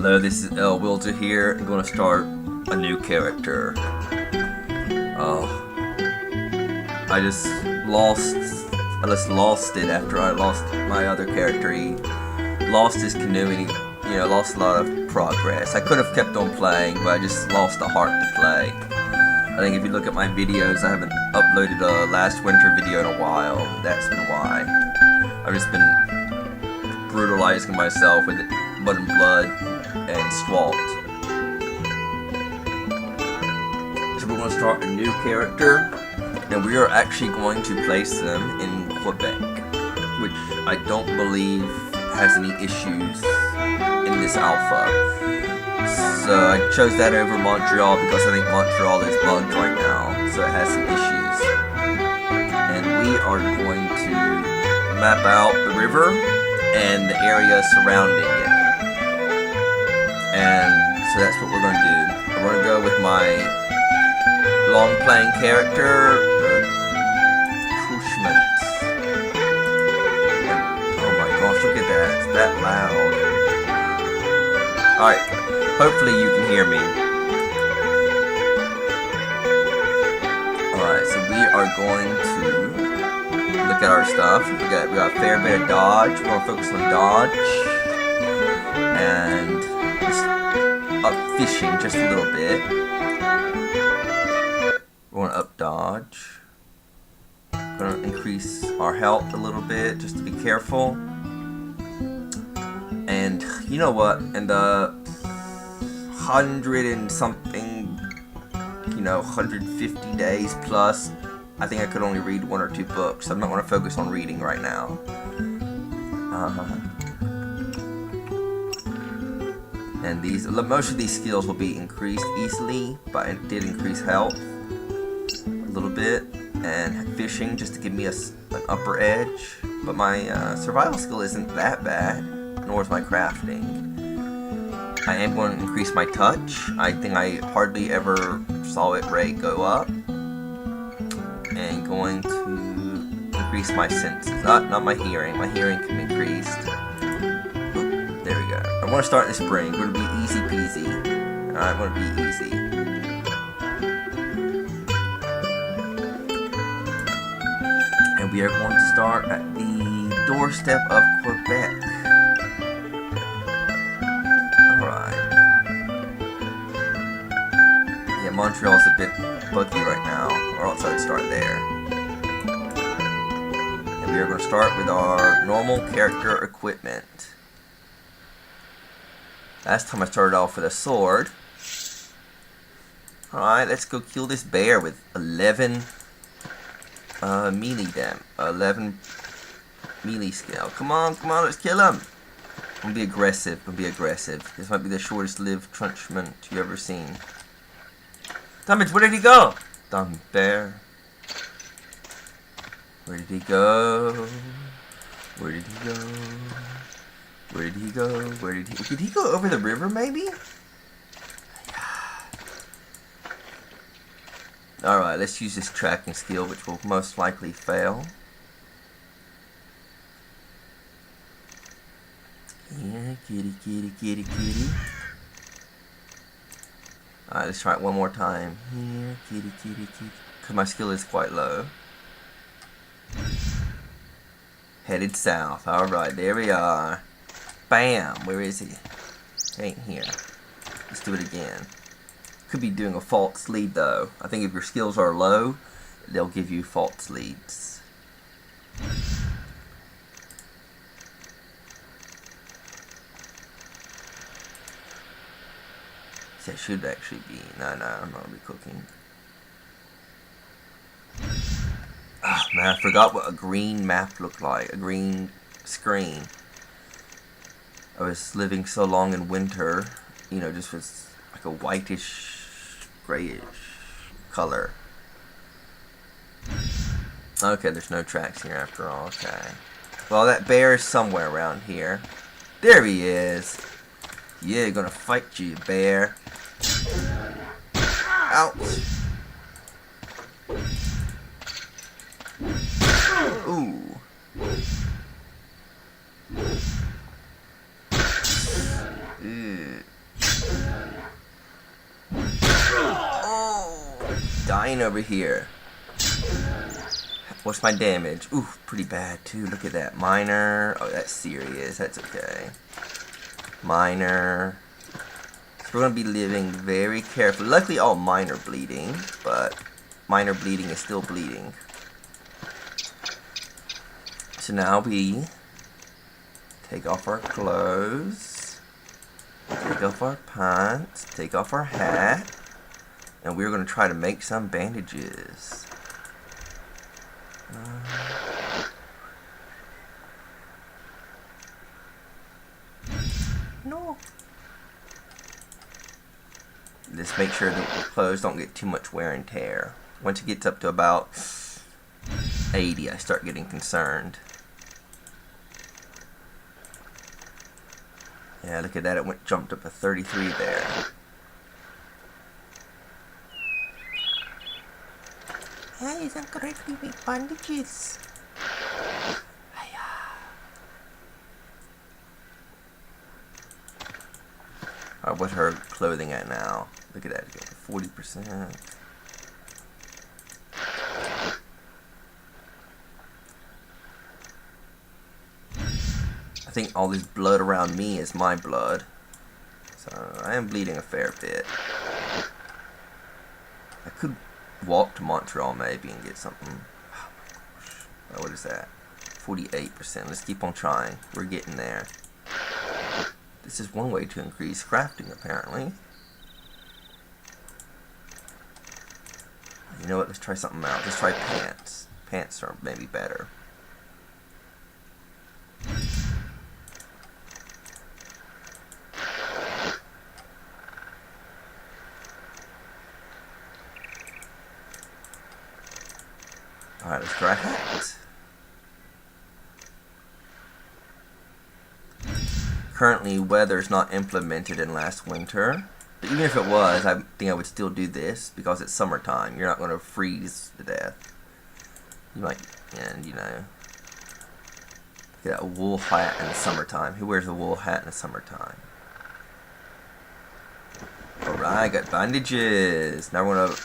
Hello, this is El Wilter here. I'm going to start a new character. Oh, I just lost it after I lost my other character. He lost his canoe and he, lost a lot of progress. I could have kept on playing, but I just lost the heart to play. I think if you look at my videos, I haven't uploaded a last winter video in a while. That's been why. I've just been brutalizing myself with mud and blood and swalt. So we're going to start a new character, and we are actually going to place them in Quebec, which I don't believe has any issues in this alpha. So I chose that over Montreal because I think Montreal is bugged right now, so it has some issues. And we are going to map out the river and the area surrounding it. And so that's what we're going to do. I'm going to go with my long playing character, Trushmans. Oh my gosh, look at that. It's that loud. Alright, hopefully you can hear me. Alright, so we are going to look at our stuff. We got a fair bit of dodge. We're going to focus on dodge. And just up fishing just a little bit. We're going to up dodge. Going to increase our health a little bit just to be careful. And you know what? In the 100 and something, 150 days plus, I think I could only read 1 or 2 books. So I'm not going to focus on reading right now. And most of these skills will be increased easily, but it did increase health a little bit, and fishing just to give me an upper edge. But my survival skill isn't that bad, nor is my crafting. I am going to increase my touch. I think I hardly ever saw it rate go up. And going to increase my senses, not my hearing. My hearing can be increased. There we go. I want to start in the spring. We're going to be easy peasy. Alright, I want to be easy. And we are going to start at the doorstep of Quebec. Alright. Yeah, Montreal's a bit buggy right now, or else I'd start there. And we are going to start with our normal character equipment. Last time I started off with a sword. Alright, let's go kill this bear with 11 11 melee skill. Come on, let's kill him. I'm gonna be aggressive. This might be the shortest lived trenchant you ever seen. Dumbage, where did he go? Dumb bear. Where did he go? Where did he go? Where did he go? Did he go over the river, maybe? Alright, let's use this tracking skill, which will most likely fail. Yeah, kitty. Alright, let's try it one more time. Here, kitty. Because my skill is quite low. Headed south. Alright, there we are. Bam! Where is he? He ain't here. Let's do it again. Could be doing a false lead though. I think if your skills are low, they'll give you false leads. That should actually be. No, I'm not gonna be cooking. Oh man, I forgot what a green map looked like. A green screen. I was living so long in winter, just with like a whitish, grayish color. Okay, there's no tracks here after all. Okay. Well, that bear is somewhere around here. There he is. Yeah, gonna fight you, bear. Ouch. Ooh. dying over here. What's my damage? Ooh, pretty bad too. Look at that. Minor. Oh, that's serious. That's okay. Minor. So we're going to be living very carefully. Luckily, all minor bleeding, but minor bleeding is still bleeding. So now we take off our clothes, take off our pants, take off our hat, and we're going to try to make some bandages. No. Just make sure that the clothes don't get too much wear and tear. Once it gets up to about 80, I start getting concerned. Yeah, look at that. It jumped up to 33 there. Hey, isn't correctly make bandages. Alright, what's her clothing at now? Look at that, 40%. I think all this blood around me is my blood. So I am bleeding a fair bit. I could walk to Montreal maybe and get something. Oh my gosh. Oh, what is that? 48%. Let's keep on trying. We're getting there. This is one way to increase crafting, apparently. You know what? Let's try something out. Let's try pants. Pants are maybe better. Alright, let's try hats. Currently, weather is not implemented in last winter. But even if it was, I think I would still do this because it's summertime. You're not going to freeze to death. You might, and you know, get a wool hat in the summertime. Who wears a wool hat in the summertime? Alright, got bandages. Now we're going to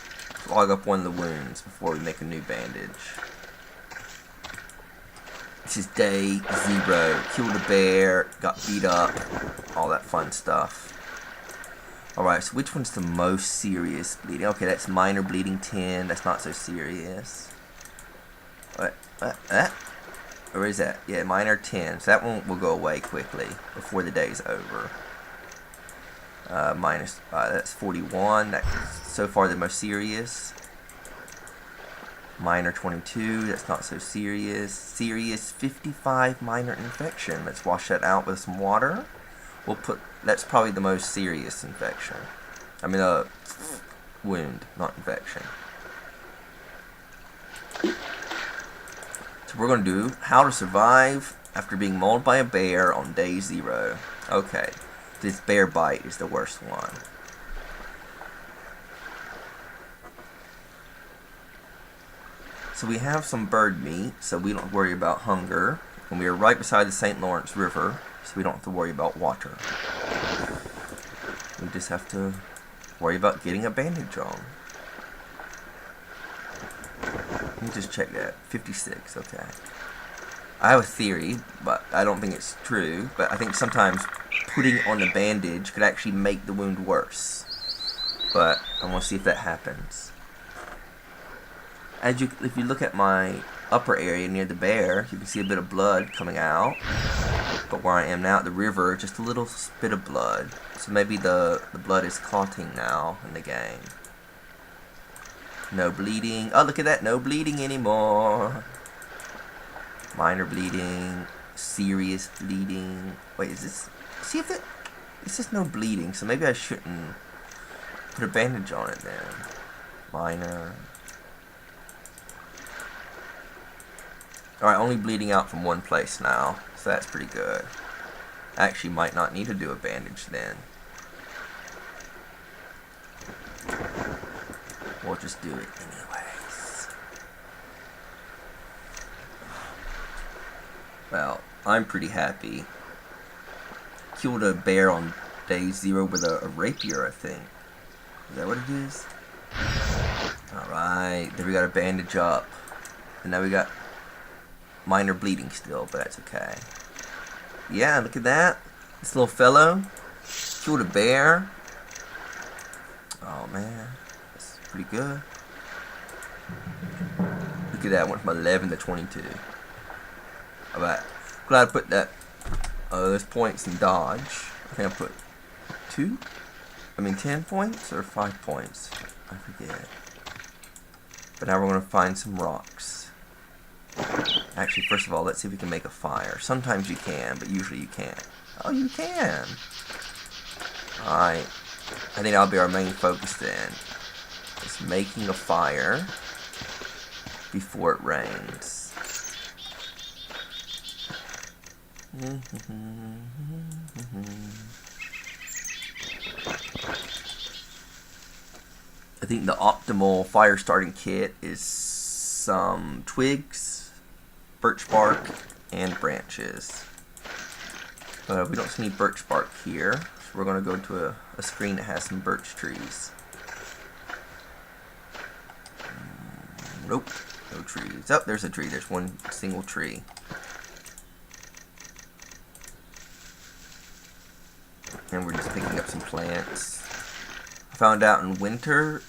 log up one of the wounds before we make a new bandage. This is day 0. Killed a bear, got beat up, all that fun stuff. Alright, so which one's the most serious bleeding? Okay, that's minor bleeding 10. That's not so serious. What? Or is that? Yeah, minor 10. So that one will go away quickly before the day's over. That's 41. That's so far the most serious. Minor 22, that's not so serious. Serious 55 minor infection. Let's wash that out with some water. That's probably the most serious infection. I mean, wound, not infection. So we're going to do how to survive after being mauled by a bear on day 0. Okay, this bear bite is the worst one. So we have some bird meat, so we don't worry about hunger. And we are right beside the St. Lawrence River, so we don't have to worry about water. We just have to worry about getting a bandage on. Let me just check that. 56, okay. I have a theory, but I don't think it's true. But I think sometimes putting on the bandage could actually make the wound worse. But I want to see if that happens. If you look at my upper area near the bear, you can see a bit of blood coming out. But where I am now at the river, just a little bit of blood. So maybe the blood is clotting now in the game. No bleeding. Oh, look at that. No bleeding anymore. Minor bleeding. Serious bleeding. Wait, is this... See if it... It's just no bleeding, so maybe I shouldn't put a bandage on it then. Minor... Alright, only bleeding out from one place now, so that's pretty good. Actually, might not need to do a bandage then. We'll just do it anyways. Well, I'm pretty happy. Killed a bear on day 0 with a rapier, I think. Is that what it is? Alright, then we got a bandage up. And now we got minor bleeding still, but that's okay. Yeah, look at that. This little fellow killed a bear. Oh man, that's pretty good. Look at that, went from 11 to 22. Alright, glad I put that. There's points in dodge. I think I put 10 points or 5 points. I forget. But now we're going to find some rocks. Actually, first of all, let's see if we can make a fire. Sometimes you can, but usually you can't. Oh, you can! Alright. I think that'll be our main focus then. Is making a fire before it rains. I think the optimal fire starting kit is some twigs, birch bark, and branches. But we don't see any birch bark here, so we're going to go to a screen that has some birch trees. Nope, no trees. Oh, there's a tree. There's one single tree. And we're just picking up some plants. I found out in winter,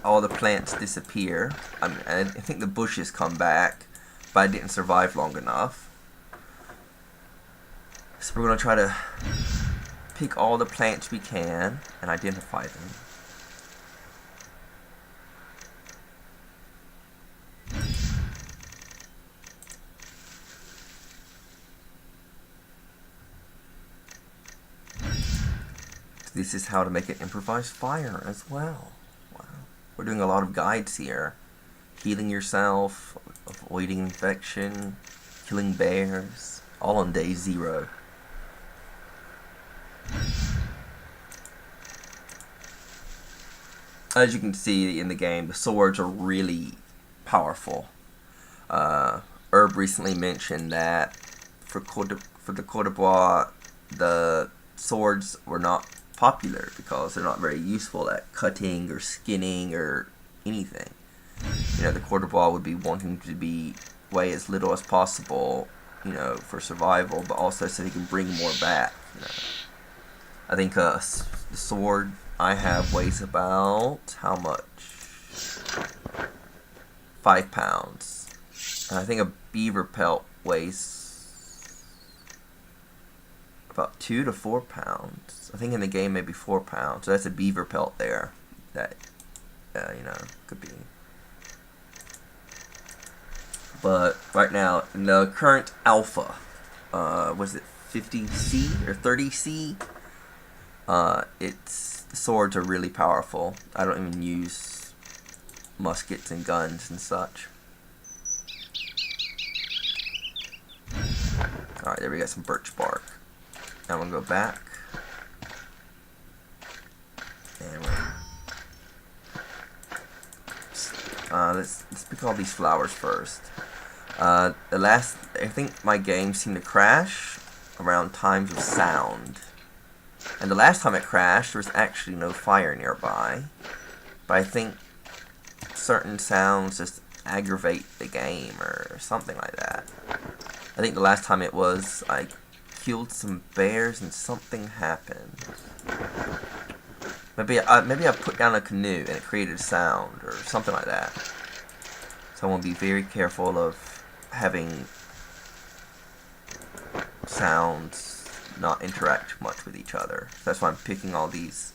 all the plants disappear. I think the bushes come back, but I didn't survive long enough. So we're going to try to pick all the plants we can and identify them. This is how to make an improvised fire as well. Wow. We're doing a lot of guides here. Healing yourself, avoiding infection, killing bears, all on day 0. As you can see in the game, the swords are really powerful. Herb recently mentioned that for the Cote d'Ivoire, the swords were not popular because they're not very useful at cutting or skinning or anything. You know, the Cote d'Ivoire would be wanting to weigh as little as possible, you know, for survival, but also so they can bring more back. You know. I think the sword I have weighs about, how much? 5 pounds. And I think a beaver pelt weighs about 2 to 4 pounds. I think in the game maybe 4 pounds. So that's a beaver pelt there. That, you know, could be. But right now, in the current alpha, was it 50C or 30C? The swords are really powerful. I don't even use muskets and guns and such. Alright, there we got some birch bark. Now I'm gonna go back. And let's pick all these flowers first. I think my game seemed to crash around times of sound. And the last time it crashed, there was actually no fire nearby. But I think certain sounds just aggravate the game or something like that. I think the last time it was, I killed some bears and something happened. Maybe I put down a canoe and it created a sound or something like that. So I want to be very careful of having sounds not interact much with each other. So that's why I'm picking all these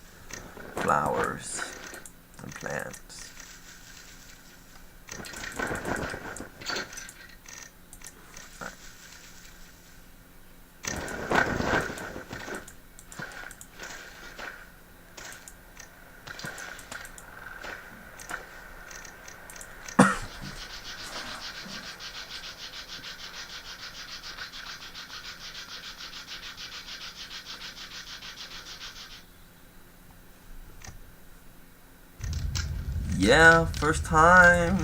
flowers and plants. Yeah, first time.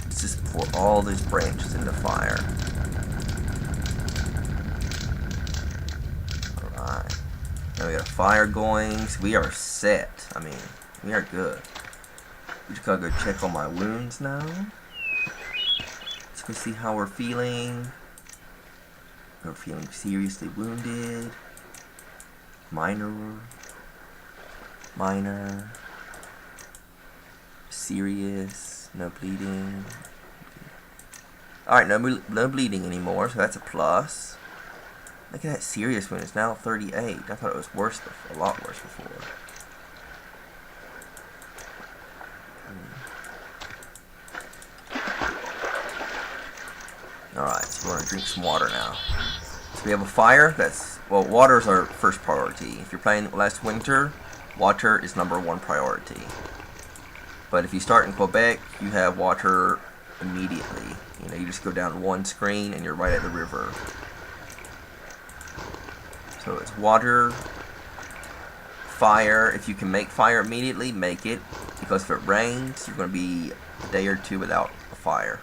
Let's just pour all these branches into fire. Alright. Now we got a fire going, so we are set. I mean, We are good. We just gotta go check on my wounds now. Let's go see how we're feeling. We're feeling seriously wounded. Minor. Serious. No bleeding. Alright, no bleeding anymore, so that's a plus. Look at that serious wound. It's now 38. I thought it was worse, a lot worse before. Alright, so we're going to drink some water now. So we have a fire. Well, water is our first priority. If you're playing last winter, water is #1 priority. But if you start in Quebec, you have water immediately. You know, you just go down one screen and you're right at the river. So it's water, fire. If you can make fire immediately, make it. Because if it rains, you're going to be a day or two without a fire.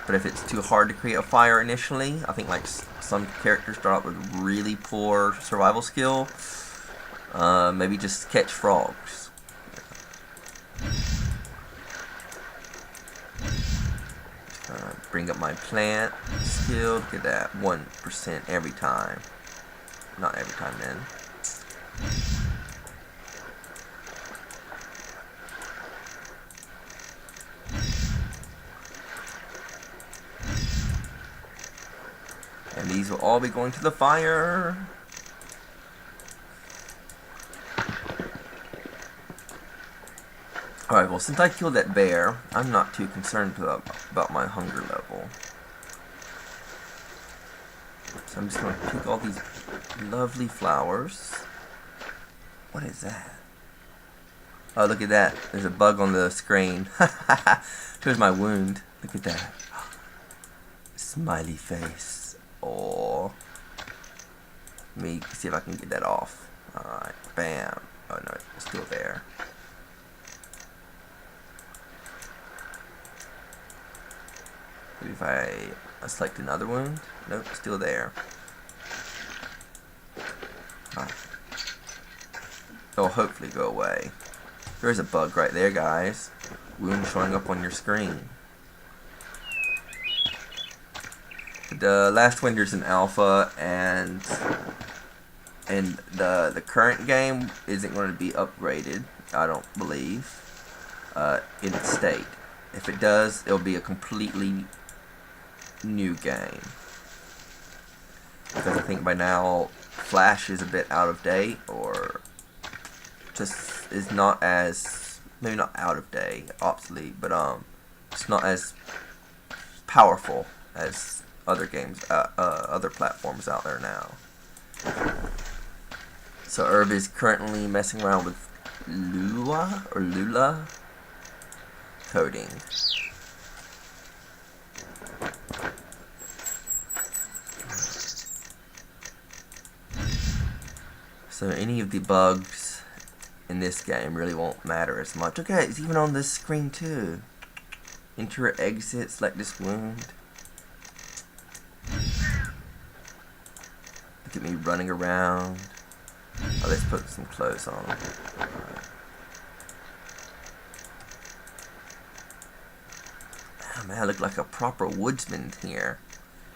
But if it's too hard to create a fire initially, I think like some characters start out with really poor survival skill. Maybe just catch frogs. Bring up my plant skill. Look at that, 1% every time. Not every time, then. And these will all be going to the fire. Alright, well, since I killed that bear, I'm not too concerned about my hunger level. So I'm just going to pick all these lovely flowers. What is that? Oh, look at that. There's a bug on the screen. Here's my wound. Look at that. Smiley face. Oh. Let me see if I can get that off. Alright, bam. Oh no, it's still there. Maybe if I select another wound. Nope, still there. Ah. It'll hopefully go away. There's a bug right there, guys. Wound showing up on your screen. The last winter's an alpha, and the current game isn't going to be upgraded, I don't believe, in its state. If it does, it'll be a completely new game. Because I think by now Flash is a bit out of date, or just is not as, maybe not out of date, obsolete, but it's not as powerful as other games, other platforms out there now. So Herb is currently messing around with Lula coding. So any of the bugs in this game really won't matter as much. Okay, it's even on this screen too. Enter or exit, select this wound. Look at me running around. Oh, let's put some clothes on. Right. Oh man, I look like a proper woodsman here.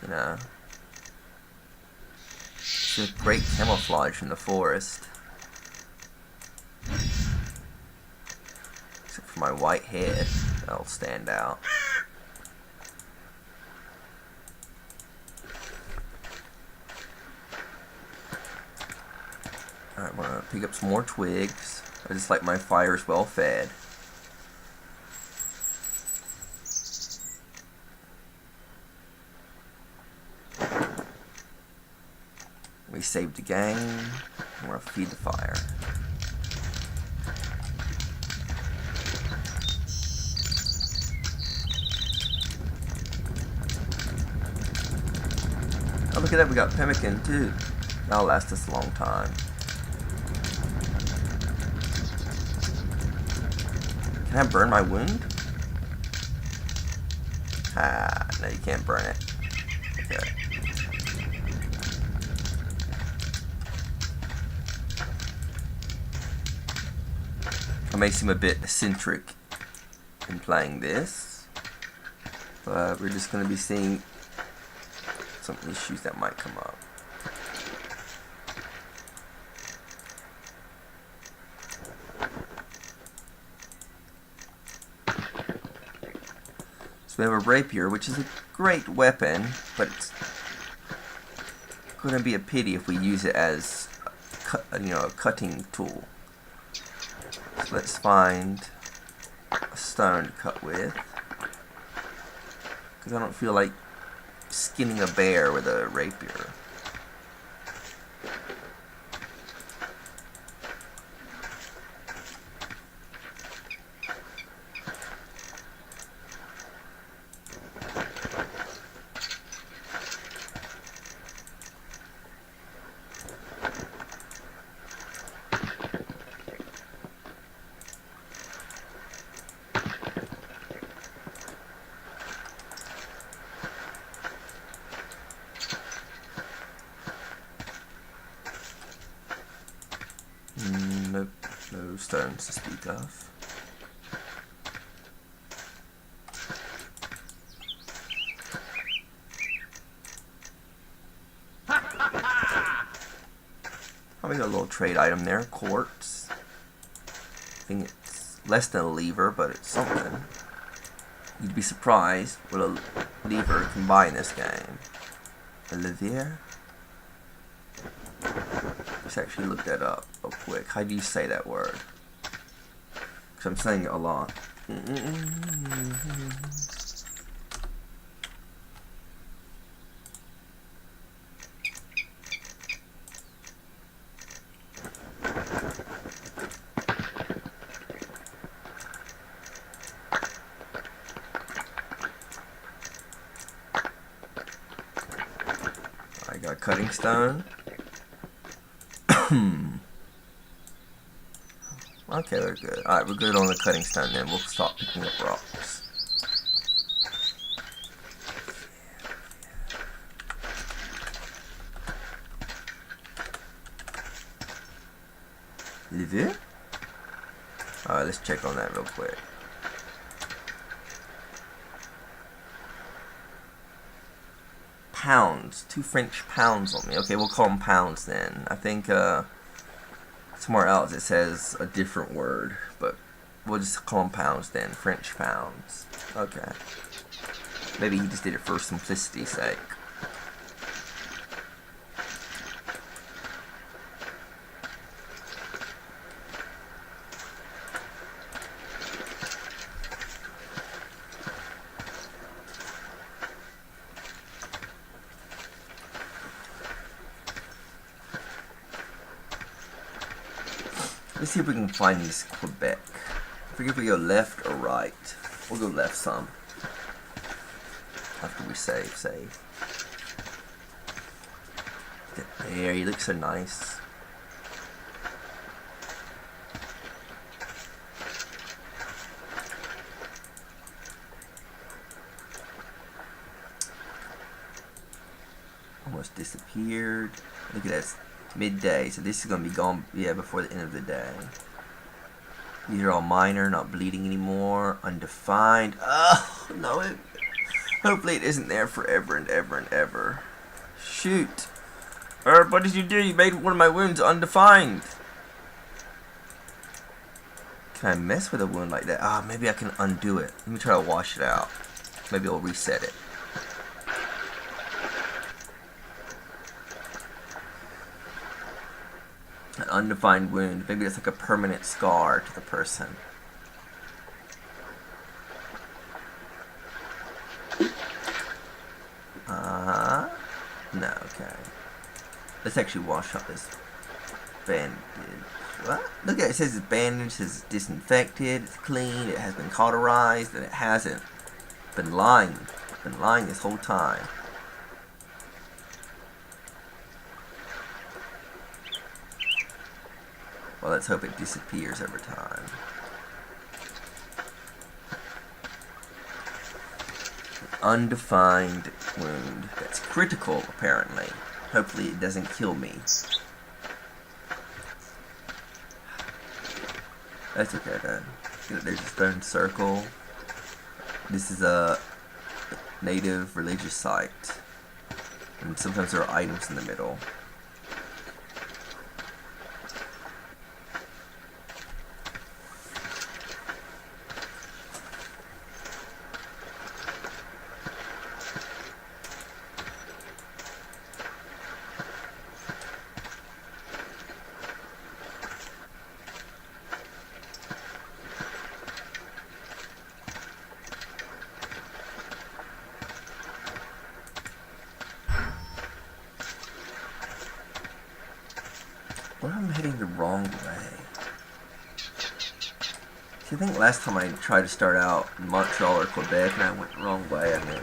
You know. It's a great camouflage in the forest. Except for my white head. That'll stand out. Alright, I'm gonna pick up some more twigs. I just like my fires well fed. We saved the game. I'm gonna feed the fire. Oh, look at that, we got pemmican too. That'll last us a long time. Can I burn my wound? Ah, no, you can't burn it. Okay. I may seem a bit eccentric in playing this, but we're just going to be seeing some issues that might come up. So we have a rapier, which is a great weapon, but it's going to be a pity if we use it as a cutting tool. So let's find a stone to cut with, because I don't feel like skinning a bear with a rapier. Nope, no stones to speak of. Oh, we got a little trade item there, quartz. I think it's less than a lever, but it's something. You'd be surprised what a lever can buy in this game. A levier? Let's actually look that up real quick. How do you say that word? Because I'm saying it a lot. I got cutting stone. Okay, we're good. Alright, we're good on the cutting stone then. We'll start picking up rocks. Lever? Alright, let's check on that real quick. Pounds. 2 French pounds on me. Okay, we'll call them pounds then. I think, somewhere else it says a different word, but we'll just call them pounds then. French pounds. Okay. Maybe he just did it for simplicity's sake. Let's see if we can find this Quebec. I forget if we go left or right. We'll go left some. After we save. There, he looks so nice. Almost disappeared. Look at that. Midday, so this is going to be gone, yeah, before the end of the day. These are all minor, not bleeding anymore. Undefined. Oh, no, hopefully it isn't there forever and ever and ever. Shoot. What did you do? You made one of my wounds undefined. Can I mess with a wound like that? Ah, maybe I can undo it. Let me try to wash it out. Maybe I'll reset it. An undefined wound. Maybe it's like a permanent scar to the person. No, okay. Let's actually wash out this bandage. What? Look at it. It says it's bandaged, it says disinfected, it's clean, it has been cauterized, and it hasn't been lying. It's been lying this whole time. Well, let's hope it disappears over time. Undefined wound. That's critical, apparently. Hopefully it doesn't kill me. That's okay then. There's a stone circle. This is a native religious site. And sometimes there are items in the middle. What am I heading the wrong way? See, I think last time I tried to start out in Montreal or Quebec and I went the wrong way. I mean,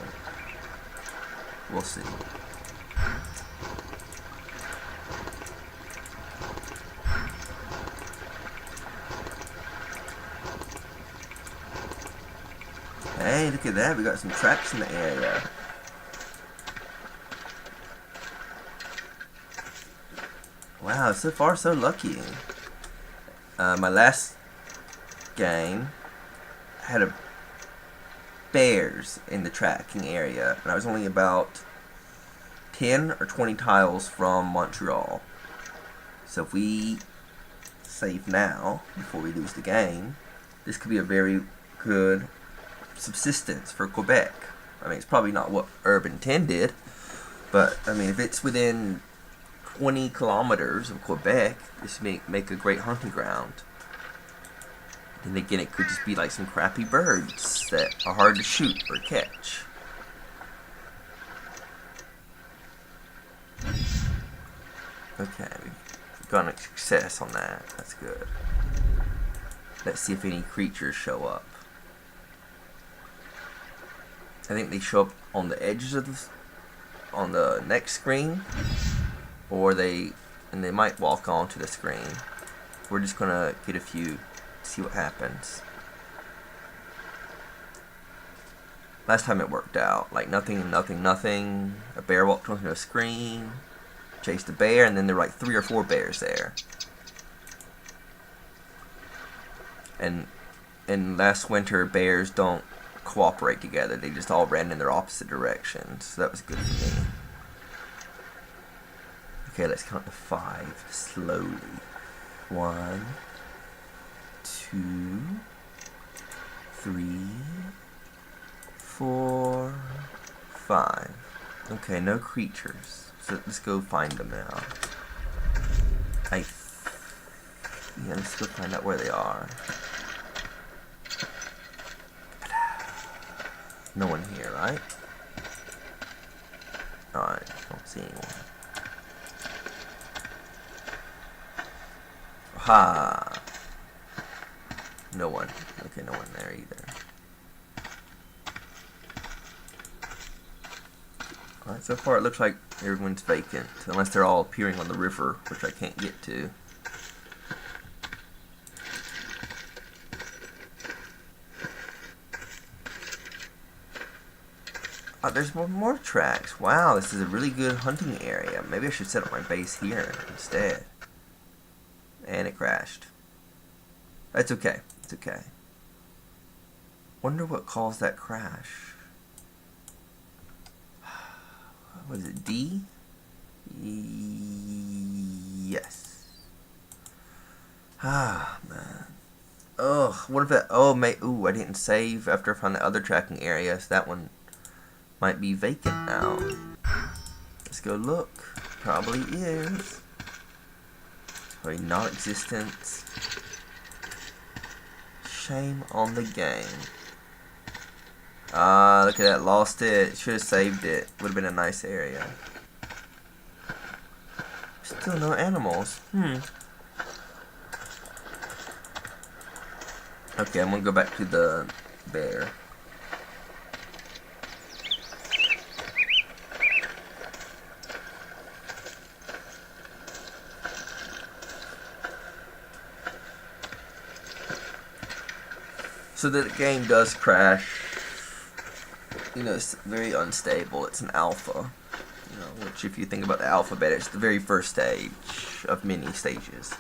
we'll see. Hey, look at that. We got some tracks in the area. Wow, so far so lucky. My last game had a bears in the tracking area, and I was only about 10 or 20 tiles from Montreal. So if we save now, before we lose the game, this could be a very good subsistence for Quebec. I mean, it's probably not what Herb intended, but I mean, if it's within 20 kilometers of Quebec, this may make a great hunting ground. Then again, it could just be like some crappy birds that are hard to shoot or catch. Okay, we've got a success on that. That's good. Let's see if any creatures show up. I think they show up on the edges of on the next screen, or they might walk onto the screen. We're just gonna get a few, see what happens. Last time it worked out, like nothing. A bear walked onto the screen, chased a bear, and then there were like 3 or 4 bears there. And last winter, bears don't cooperate together. They just all ran in their opposite directions. So that was good for me. Okay, let's count to 5 slowly. 1, 2, 3, 4, 5. Okay, no creatures. So let's go find them now. Yeah, let's go find out where they are. No one here, right? Alright, don't see anyone. Ha! No one. Okay, no one there either. Alright, so far it looks like everyone's vacant, unless they're all appearing on the river, which I can't get to. Oh, there's more tracks. Wow, this is a really good hunting area. Maybe I should set up my base here instead. And it crashed. That's okay. It's okay. Wonder what caused that crash. Was it D? Yes. Ah, man. Ugh, what if that... Oh, ooh, I didn't save after I found the other tracking area, so that one might be vacant now. Let's go look. Probably is. Probably not existent. Shame on the game. Ah, look at that. Lost it. Should have saved it. Would have been a nice area. Still no animals. Okay, I'm gonna go back to the bear. So the game does crash. You know, it's very unstable. It's an alpha. You know, which if you think about the alphabet, it's the very first stage of many stages.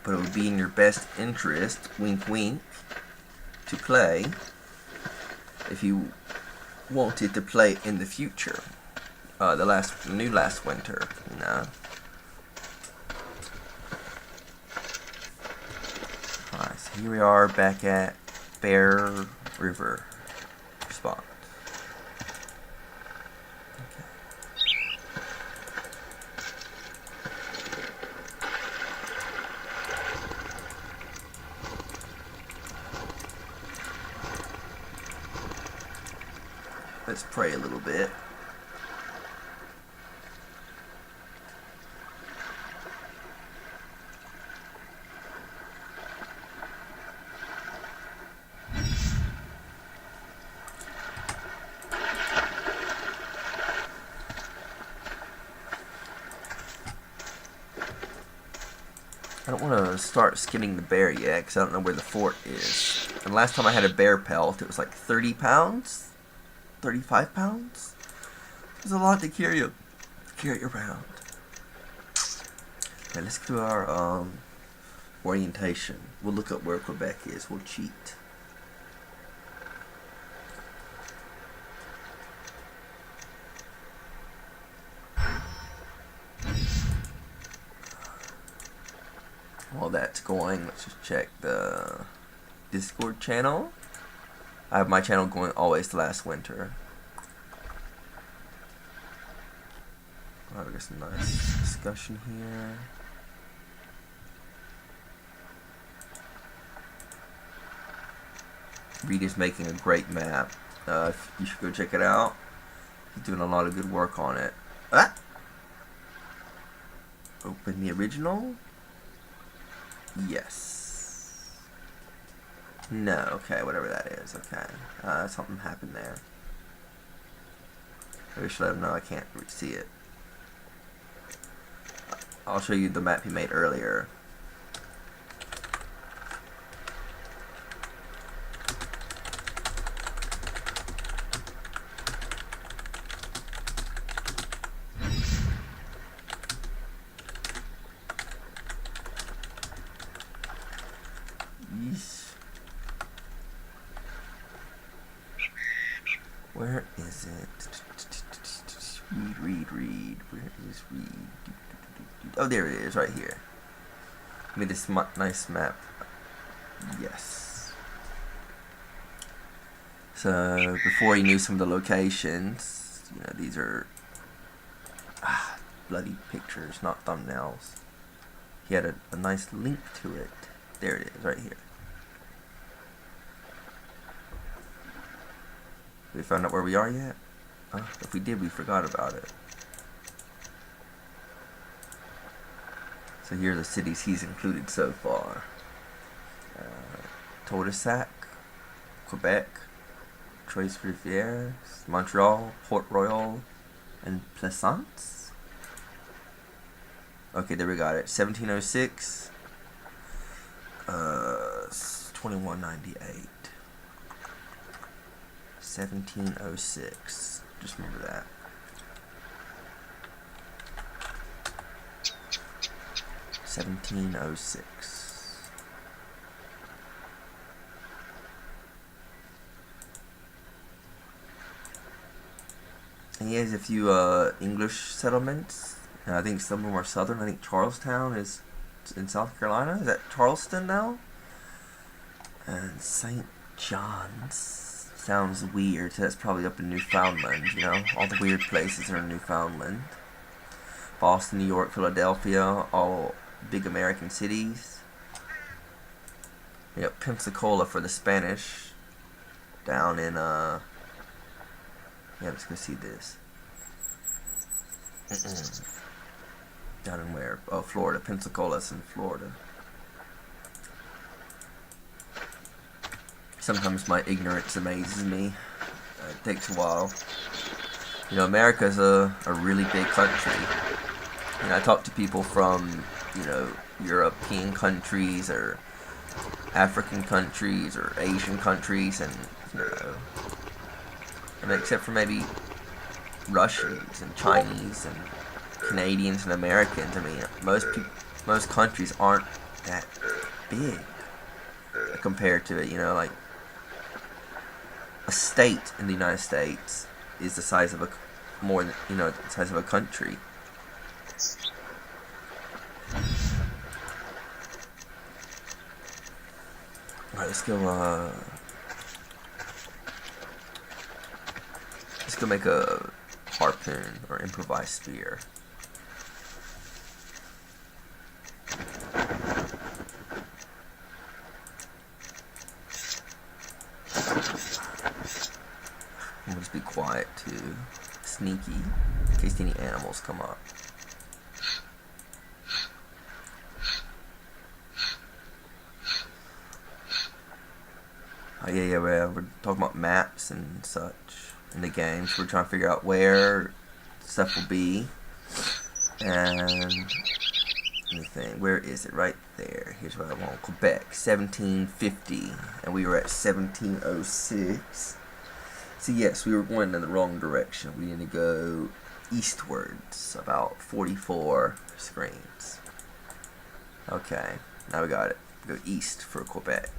but it would be in your best interest, wink wink, to play if you wanted to play in the future. The new last winter, you know. Alright, so here we are back at Bear River spot. Let's pray a little bit. I don't want to start skinning the bear yet because I don't know where the fort is. And last time I had a bear pelt, it was like 30 pounds? 35 pounds? There's a lot to carry around. Okay, let's do our orientation. We'll look up where Quebec is. We'll cheat. While that's going, let's just check the Discord channel. I have my channel going always to last winter. I guess a nice discussion here. Reed is making a great map. You should go check it out. He's doing a lot of good work on it. Ah! Open the original. Yes. No, okay, whatever that is, okay. Something happened there. Maybe I should let him know I can't see it. I'll show you the map he made earlier. Where is it? Read. Where is Reed? Oh, there it is, right here. Made this nice map. Yes. So, before he knew some of the locations, you know, these are bloody pictures, not thumbnails. He had a nice link to it. There it is, right here. We found out where we are yet? If we did, we forgot about it. So here are the cities he's included so far. Tadoussac, Quebec, Trois-Rivières, Montreal, Port-Royal, and Plaisance. Okay, there we got it. 1706, 2198. 1706. Just remember that. (1706). And he has a few English settlements. I think some of them are southern. I think Charlestown is in South Carolina. Is that Charleston now? And St. John's sounds weird, so that's probably up in Newfoundland, you know? All the weird places are in Newfoundland. Boston, New York, Philadelphia, all big American cities. Yep, Pensacola for the Spanish. Down in, yeah, let's go see this. Down in where? Oh, Florida. Pensacola's in Florida. Sometimes my ignorance amazes me. It takes a while. You know, America's a really big country. And I talk to people from, you know, European countries or African countries or Asian countries, and you know, I mean, except for maybe Russians and Chinese and Canadians and Americans. I mean, most countries aren't that big compared to it. You know, like a state in the United States is the size of a more than, you know, the size of a country. Alright, let's go make a harpoon or improvised spear. We'll just be quiet too. Sneaky, in case any animals come up. Oh yeah, we're talking about maps and such in the game, so we're trying to figure out where stuff will be. And let me think, where is it? Right there. Here's what I want. Quebec, 1750, and we were at 1706. So yes, we were going in the wrong direction. We need to go eastwards, about 44 screens. Okay, now we got it. Go east for Quebec.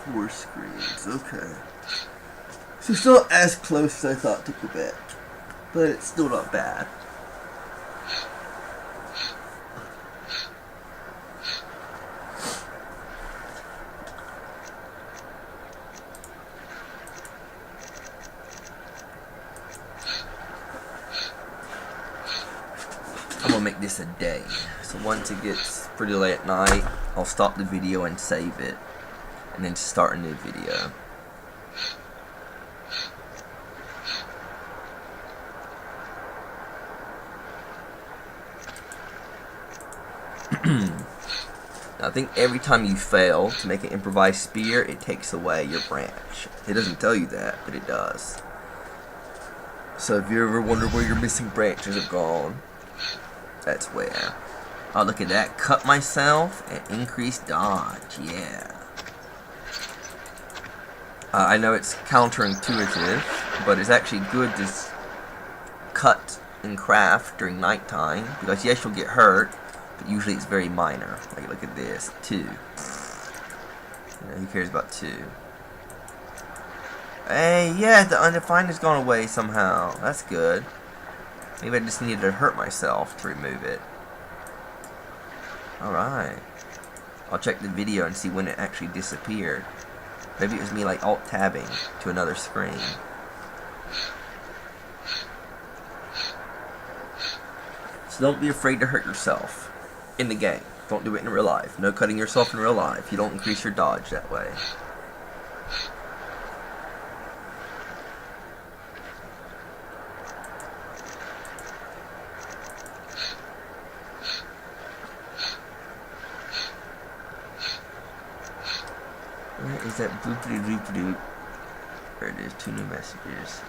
Four screens, okay. So it's not as close as I thought to Quebec, but it's still not bad. I'm gonna make this a day. So once it gets pretty late at night, I'll stop the video and save it, and then start a new video. Now, I think every time you fail to make an improvised spear, it takes away your branch. It doesn't tell you that, but it does. So if you ever wonder where your missing branches have gone, that's where. Oh, look at that. Cut myself and increase dodge. Yeah. I know it's counterintuitive, but it's actually good to cut and craft during nighttime, because yes, you'll get hurt, but usually it's very minor. Like, look at this. 2. You know, who cares about 2? Hey, yeah, the undefined has gone away somehow. That's good. Maybe I just needed to hurt myself to remove it. Alright. I'll check the video and see when it actually disappeared. Maybe it was me like alt-tabbing to another screen. So don't be afraid to hurt yourself in the game. Don't do it in real life. No cutting yourself in real life. You don't increase your dodge that way. Where is that bloopity doop doop? There it is, 2 new messages.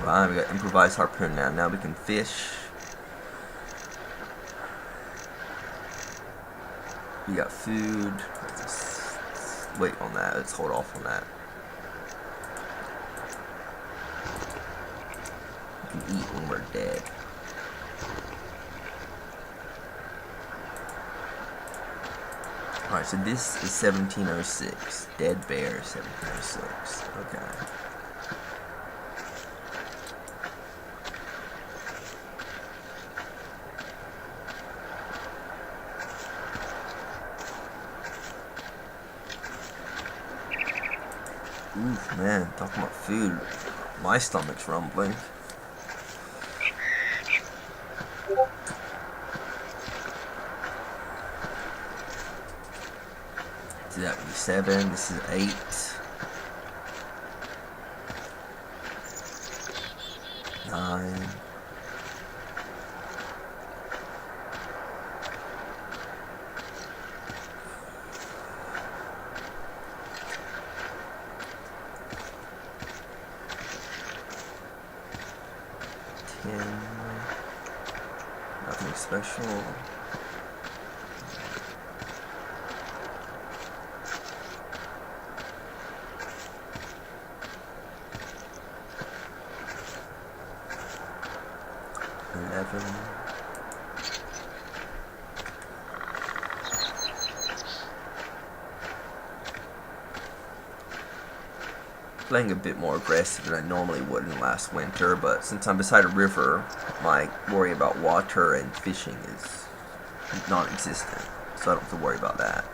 Alright, we got improvised harpoon now. Now we can fish. We got food. Let's wait on that. Let's hold off on that. We can eat when we're dead. Alright, so this is 1706. Dead Bear 1706. Okay. Ooh, man, talking about food, my stomach's rumbling. So that would be 7, this is 8. 9. Nothing special. 11. Playing a bit more aggressive than I normally would in last winter, but since I'm beside a river, my worry about water and fishing is non-existent, so I don't have to worry about that.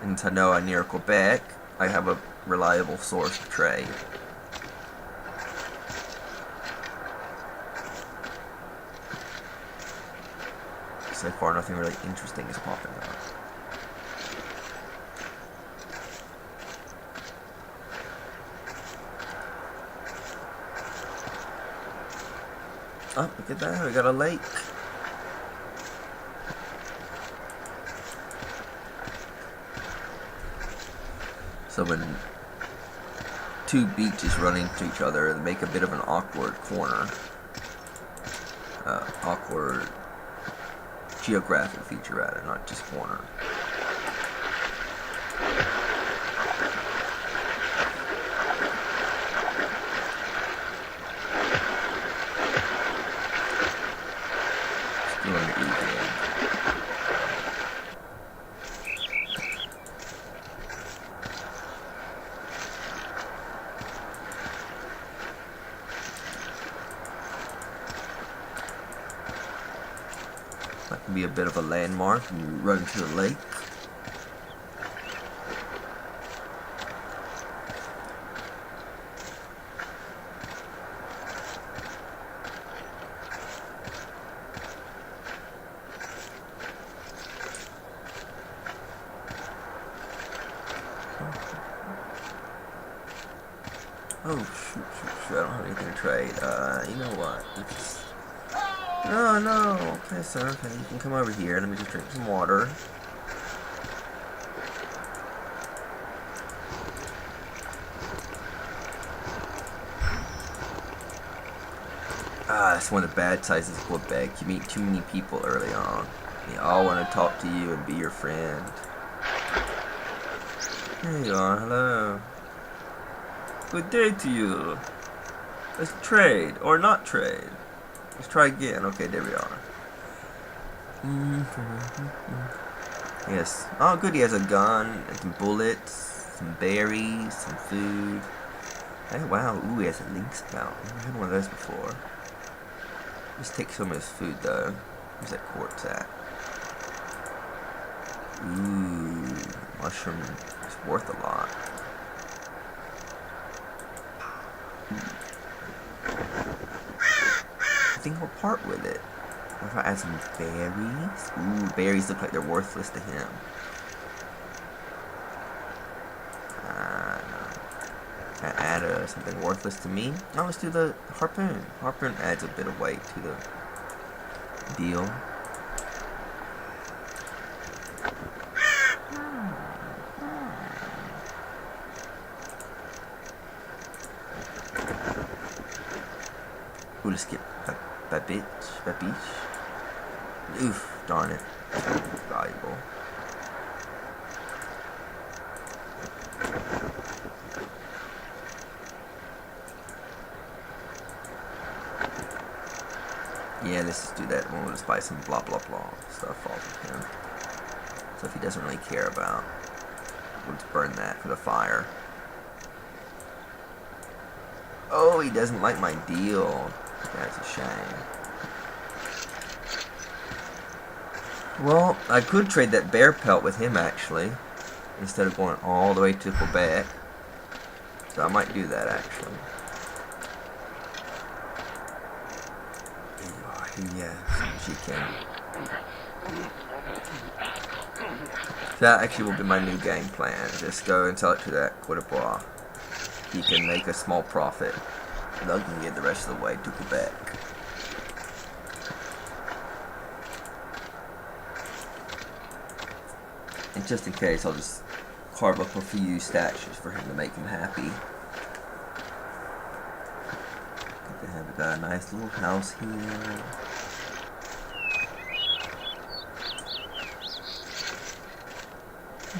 And since I know I'm near Quebec, I have a reliable source of trade. So far, nothing really interesting is popping up. Oh, look at that, we got a lake. So when two beaches run into each other, they make a bit of an awkward corner. Awkward geographic feature rather, not just corner. Still in the evening. That can be a bit of a landmark when you run into the lake. Oh, shoot, I don't have anything to trade. You know what? No. Okay, sir, okay, you can come over here. Let me just drink some water. That's one of the bad sides of Quebec. You meet too many people early on. They all want to talk to you and be your friend. There you are, hello. Good day to you. Let's trade, or not trade. Let's try again. Okay, there we are. Yes. Oh, good, he has a gun, and some bullets, some berries, some food. Hey, wow. Ooh, he has a lynx spout. I've never had one of those before. Let's take some of his food, though. Where's that quartz at? Ooh, mushroom is worth a lot. I think I'll part with it. What if I add some berries? Ooh, berries look like they're worthless to him. Can I add something worthless to me? No, let's do the harpoon. Harpoon adds a bit of weight to the deal. Ooh, let's get Babiche. Oof, darn it. That's valuable. Yeah, let's just do that. We'll just buy some blah blah blah stuff off of him. So if he doesn't really care about, we'll just burn that for the fire. Oh, he doesn't like my deal. That's a shame. Well, I could trade that bear pelt with him, actually, instead of going all the way to Quebec. So I might do that, actually. Yeah, she can. That actually will be my new game plan. Just go and sell it to that Quidebois. He can make a small profit. Doug can get the rest of the way to Quebec. And just in case, I'll just carve up a few statues for him to make him happy. They have got a nice little house here.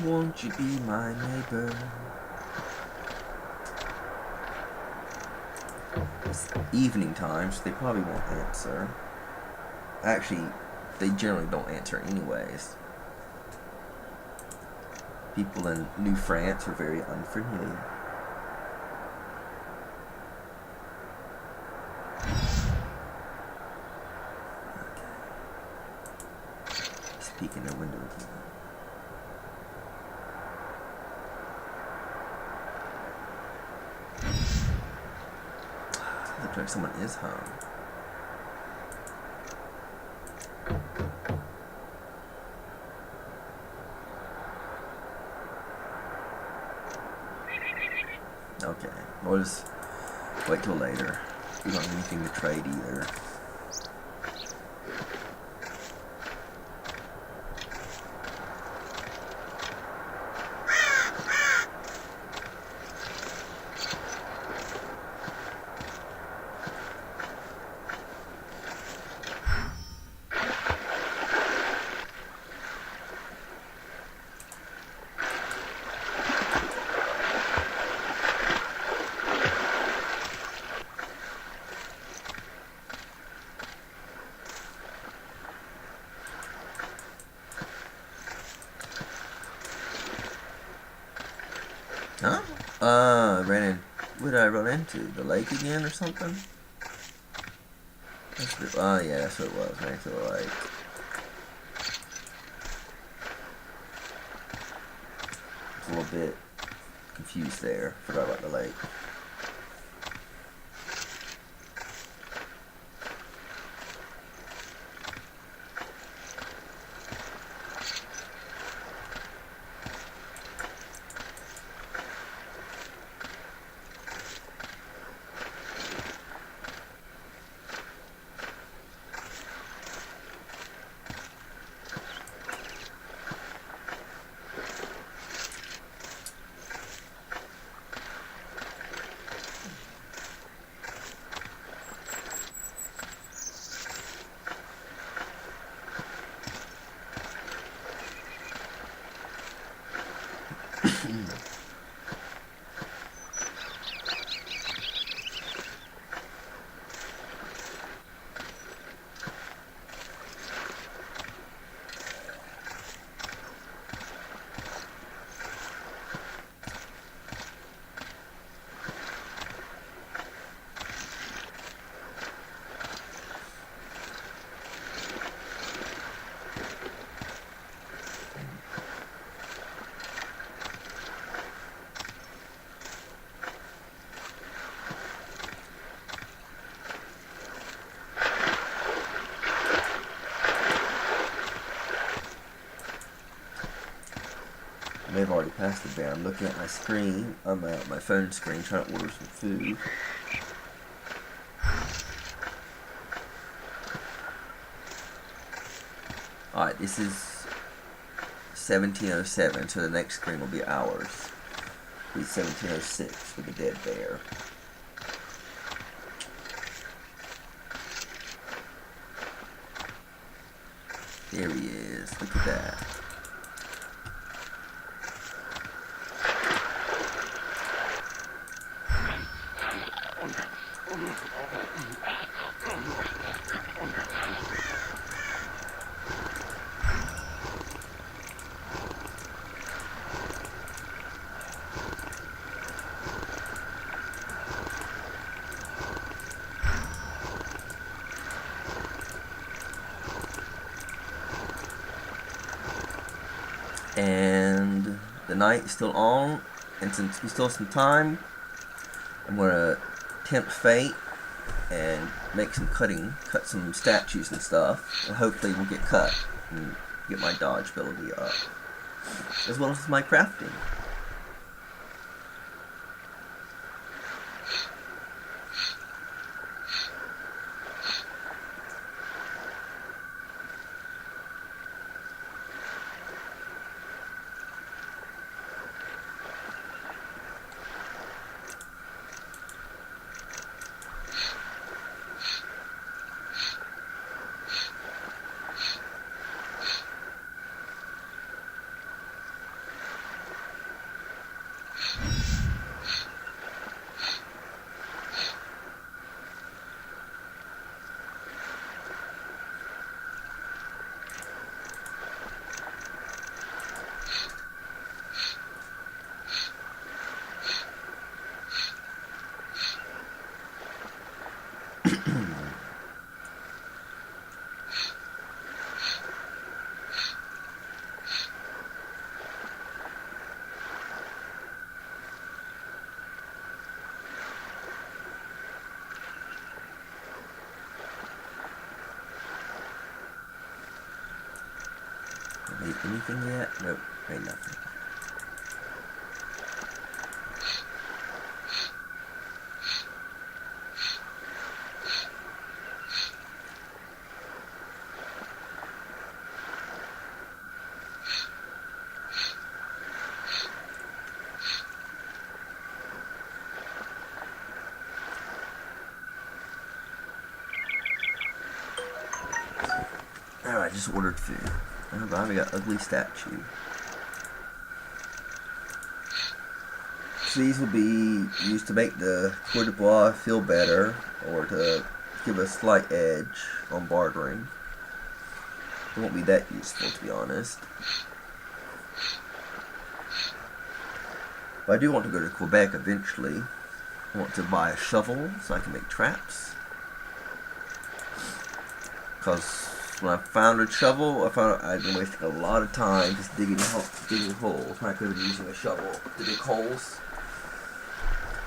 Won't you be my neighbor? It's evening time, so they probably won't answer. Actually, they generally don't answer anyways. People in New France are very unfriendly. Just peek in their window again. Looks like someone is home. Okay, we'll just wait till later. We don't have anything to trade either. Huh? What did I run into? The lake again or something? Oh yeah, that's what it was. Next to the lake. I was a little bit confused there. Forgot about the lake. I may have already passed the bear. I'm looking at my screen, my phone screen, trying to order some food. Alright, this is 1707, so the next screen will be ours. It'll be 1706 with the dead bear. There he is. Look at that. And the night is still on, and since we still have some time, I'm gonna tempt fate and make some cut some statues and stuff, and hopefully we'll get cut and get my dodge ability up, as well as my crafting. Anything yet? Nope, ain't nothing. Alright, just ordered food. Oh, but we got ugly statue. So these will be used to make the coeur de bois feel better, or to give a slight edge on bartering. It won't be that useful, to be honest. But I do want to go to Quebec eventually. I want to buy a shovel so I can make traps. Because when I found a shovel, I found I'd been wasting a lot of time just digging holes when I could have been using a shovel to dig holes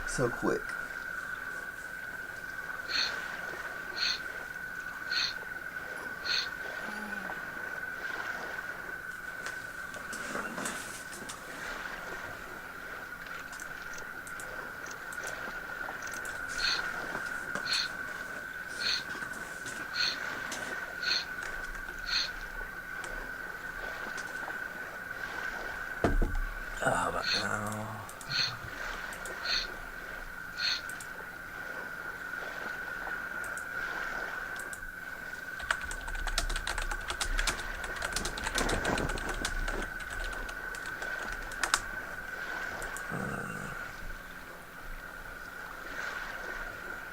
so quick. But now...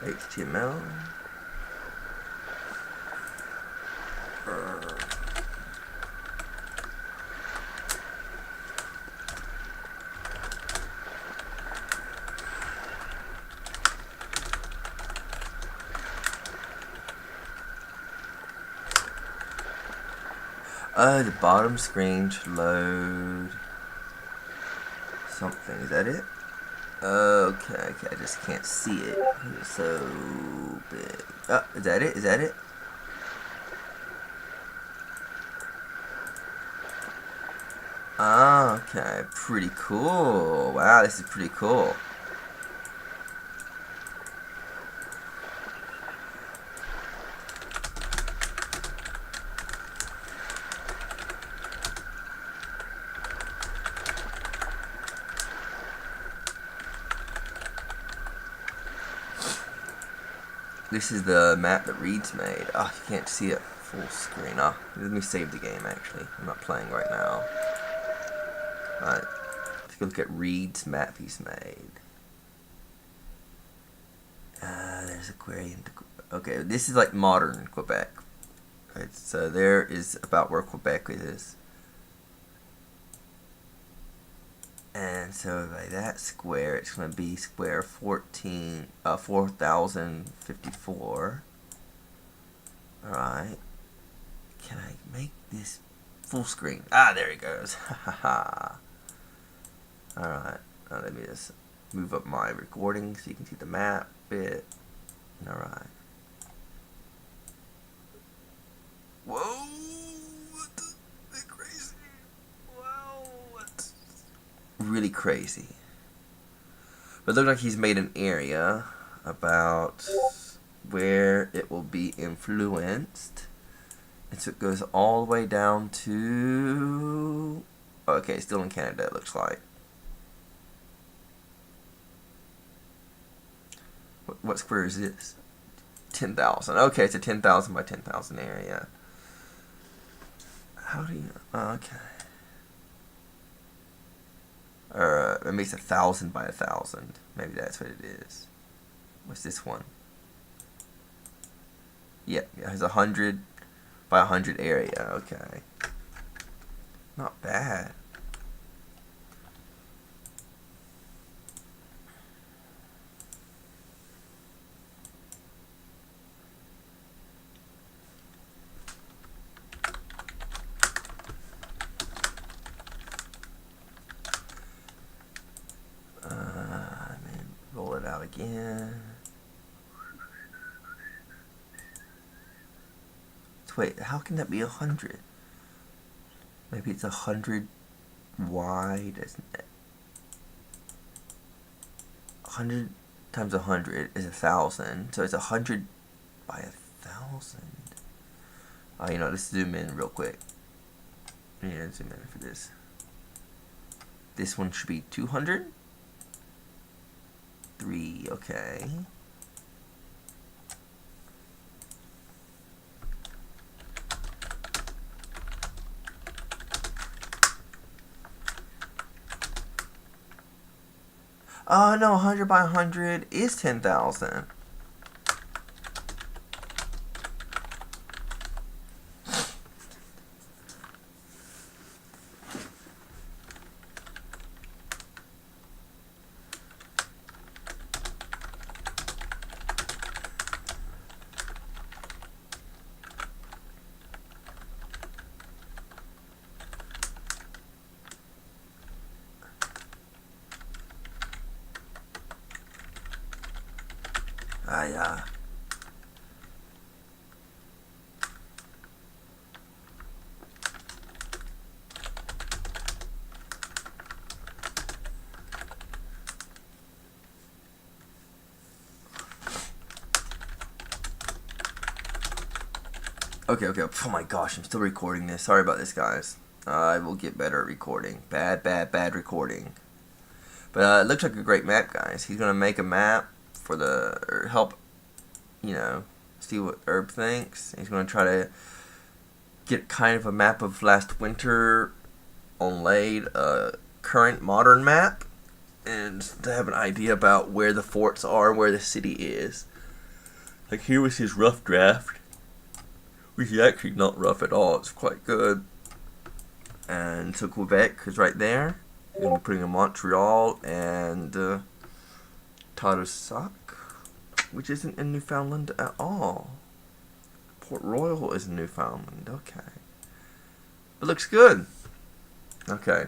HTML. The bottom screen should load something. Is that it? Okay, I just can't see it. It's so big. Oh, is that it? Is that it? Ah, okay. Pretty cool. Wow, this is pretty cool. This is the map that Reed's made. Oh, you can't see it full screen. Oh, let me save the game, actually. I'm not playing right now. Alright. Take a look at Reed's map he's made. There's Aquarium. Okay, this is like modern Quebec. Right, so there is about where Quebec is. And so by that square, it's going to be square 4054. Alright. Can I make this full screen? Ah, there it goes. Alright. Now let me just move up my recording so you can see the map bit. Alright. Whoa! That's crazy. Wow. That's really crazy. But it looks like he's made an area about where it will be influenced. And so it goes all the way down to... Okay, still in Canada, it looks like. What square is this? 10,000. Okay, it's a 10,000 by 10,000 area. How do you... okay. Or it makes 1,000 by 1,000. Maybe that's what it is. What's this one? Yeah, it has 100 by 100 area. Okay. Not bad. Roll it out again. So wait, how can that be 100? Maybe it's 100 wide, isn't it? 100 times 100 is 1,000, so it's 100 by 1,000. Oh, you know, let's zoom in real quick. Yeah, zoom in for this. This one should be 200. 3, okay. Oh no, 100 by 100 is 10,000. Yeah. Okay. Oh my gosh, I'm still recording this. Sorry about this, guys. I will get better at recording. Bad recording. But it looks like a great map, guys. He's gonna make a map for or help, you know, see what Herb thinks. He's gonna try to get kind of a map of last winter on laid, current modern map, and to have an idea about where the forts are, where the city is. Like here was his rough draft, which is actually not rough at all. It's quite good. And so Quebec is right there. We're gonna be putting in Montreal and Tadoussac, which isn't in Newfoundland at all. Port Royal is in Newfoundland. Okay, it looks good. Okay.